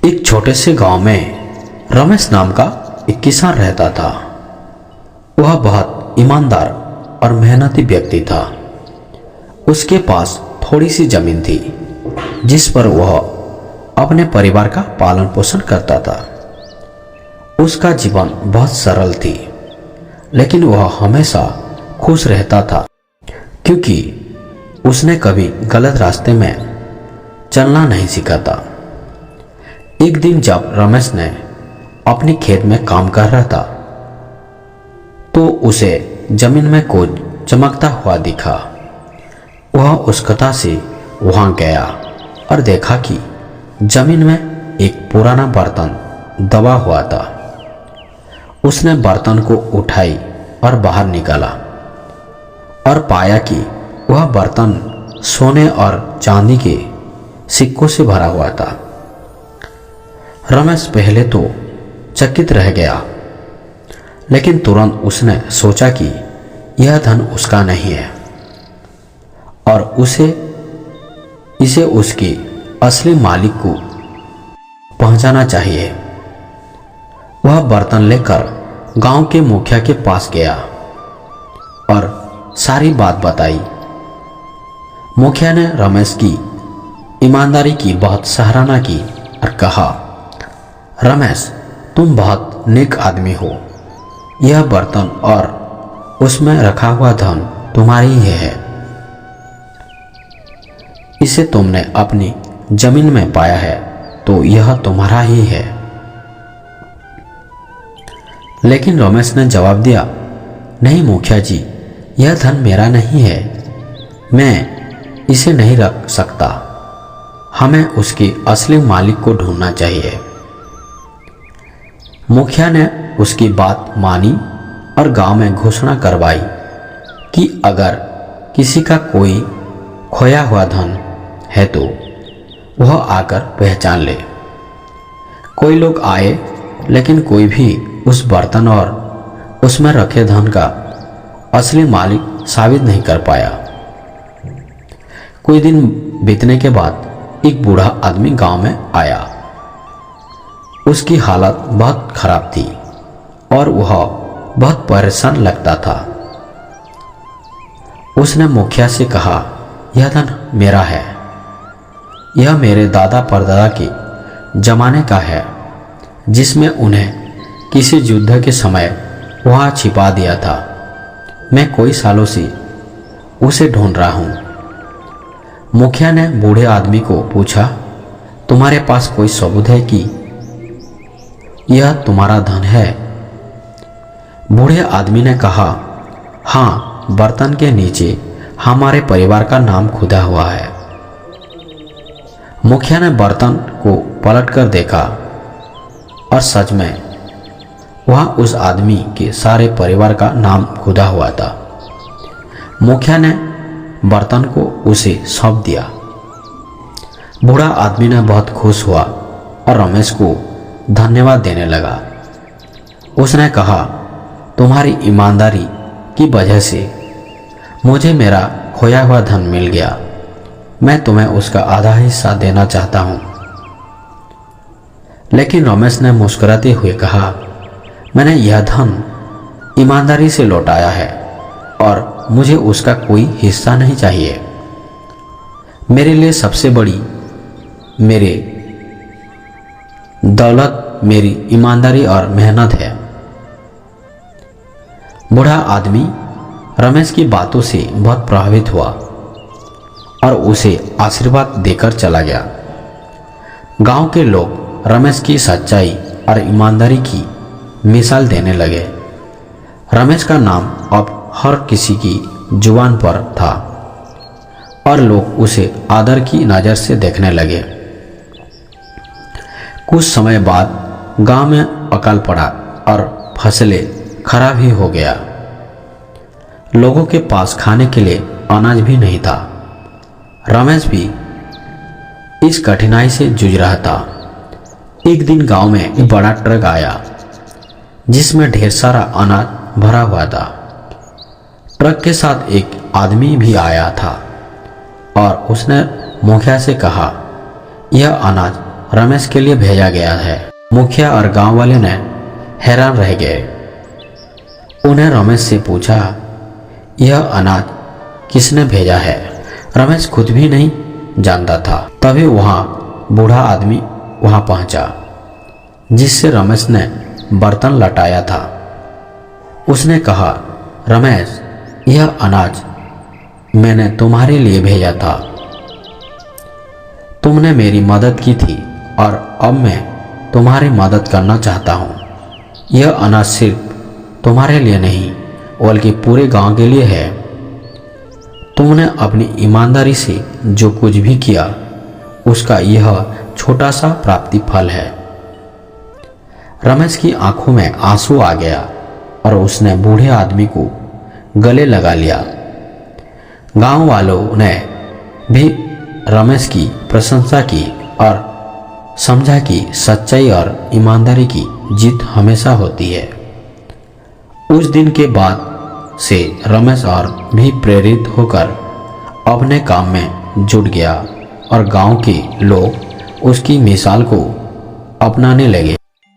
एक छोटे से गांव में रमेश नाम का एक किसान रहता था। वह बहुत ईमानदार और मेहनती व्यक्ति था। उसके पास थोड़ी सी जमीन थी जिस पर वह अपने परिवार का पालन पोषण करता था। उसका जीवन बहुत सरल थी, लेकिन वह हमेशा खुश रहता था क्योंकि उसने कभी गलत रास्ते में चलना नहीं सीखा था। एक दिन जब रमेश ने अपनी खेत में काम कर रहा था तो उसे जमीन में कुछ चमकता हुआ दिखा। वह उत्सुकता से वहां गया और देखा कि जमीन में एक पुराना बर्तन दबा हुआ था। उसने बर्तन को उठाई और बाहर निकाला और पाया कि वह बर्तन सोने और चांदी के सिक्कों से भरा हुआ था। रमेश पहले तो चकित रह गया, लेकिन तुरंत उसने सोचा कि यह धन उसका नहीं है और इसे उसके असली मालिक को पहुंचाना चाहिए। वह बर्तन लेकर गांव के मुखिया के पास गया और सारी बात बताई। मुखिया ने रमेश की ईमानदारी की बहुत सराहना की और कहा, रमेश, तुम बहुत नेक आदमी हो। यह बर्तन और उसमें रखा हुआ धन तुम्हारी ही है। इसे तुमने अपनी जमीन में पाया है तो यह तुम्हारा ही है। लेकिन रमेश ने जवाब दिया, नहीं मुखिया जी, यह धन मेरा नहीं है। मैं इसे नहीं रख सकता। हमें उसके असली मालिक को ढूंढना चाहिए। मुखिया ने उसकी बात मानी और गांव में घोषणा करवाई कि अगर किसी का कोई खोया हुआ धन है तो वह आकर पहचान ले। कोई लोग आए, लेकिन कोई भी उस बर्तन और उसमें रखे धन का असली मालिक साबित नहीं कर पाया। कुछ दिन बीतने के बाद एक बूढ़ा आदमी गांव में आया। उसकी हालत बहुत खराब थी और वह बहुत परेशान लगता था। उसने मुखिया से कहा, यह धन मेरा है। यह मेरे दादा परदादा के जमाने का है, जिसमें उन्हें किसी युद्ध के समय वहां छिपा दिया था। मैं कई सालों से उसे ढूंढ रहा हूं। मुखिया ने बूढ़े आदमी को पूछा, तुम्हारे पास कोई सबूत है कि यह तुम्हारा धन है? बूढ़े आदमी ने कहा, हाँ, बर्तन के नीचे हमारे परिवार का नाम खुदा हुआ है। मुखिया ने बर्तन को पलटकर देखा और सच में वहां उस आदमी के सारे परिवार का नाम खुदा हुआ था। मुखिया ने बर्तन को उसे सौंप दिया। बूढ़ा आदमी ने बहुत खुश हुआ और रमेश को धन्यवाद देने लगा। उसने कहा, तुम्हारी ईमानदारी की वजह से मुझे मेरा खोया हुआ धन मिल गया। मैं तुम्हें उसका आधा हिस्सा देना चाहता हूं। लेकिन रमेश ने मुस्कुराते हुए कहा, मैंने यह धन ईमानदारी से लौटाया है और मुझे उसका कोई हिस्सा नहीं चाहिए। मेरे लिए सबसे बड़ी मेरे दौलत मेरी ईमानदारी और मेहनत है। बूढ़ा आदमी रमेश की बातों से बहुत प्रभावित हुआ और उसे आशीर्वाद देकर चला गया। गांव के लोग रमेश की सच्चाई और ईमानदारी की मिसाल देने लगे। रमेश का नाम अब हर किसी की जुबान पर था और लोग उसे आदर की नज़र से देखने लगे। कुछ समय बाद गांव में अकाल पड़ा और फसलें खराब ही हो गया। लोगों के पास खाने के लिए अनाज भी नहीं था। रमेश भी इस कठिनाई से जूझ रहा था। एक दिन गांव में एक बड़ा ट्रक आया जिसमें ढेर सारा अनाज भरा हुआ था। ट्रक के साथ एक आदमी भी आया था और उसने मुखिया से कहा, यह अनाज रमेश के लिए भेजा गया है। मुखिया और गांव वाले ने हैरान रह गए। उन्हें रमेश से पूछा, यह अनाज किसने भेजा है? रमेश खुद भी नहीं जानता था। तभी वहां बूढ़ा आदमी वहां पहुंचा जिससे रमेश ने बर्तन लौटाया था। उसने कहा, रमेश, यह अनाज मैंने तुम्हारे लिए भेजा था। तुमने मेरी मदद की थी और अब मैं तुम्हारी मदद करना चाहता हूँ। यह अनाज सिर्फ तुम्हारे लिए नहीं बल्कि पूरे गांव के लिए है। तुमने अपनी ईमानदारी से जो कुछ भी किया उसका यह छोटा सा प्राप्ति फल है। रमेश की आंखों में आंसू आ गया और उसने बूढ़े आदमी को गले लगा लिया। गांव वालों ने भी रमेश की प्रशंसा की और समझा कि सच्चाई और ईमानदारी की जीत हमेशा होती है। उस दिन के बाद से रमेश और भी प्रेरित होकर अपने काम में जुट गया और गांव के लोग उसकी मिसाल को अपनाने लगे।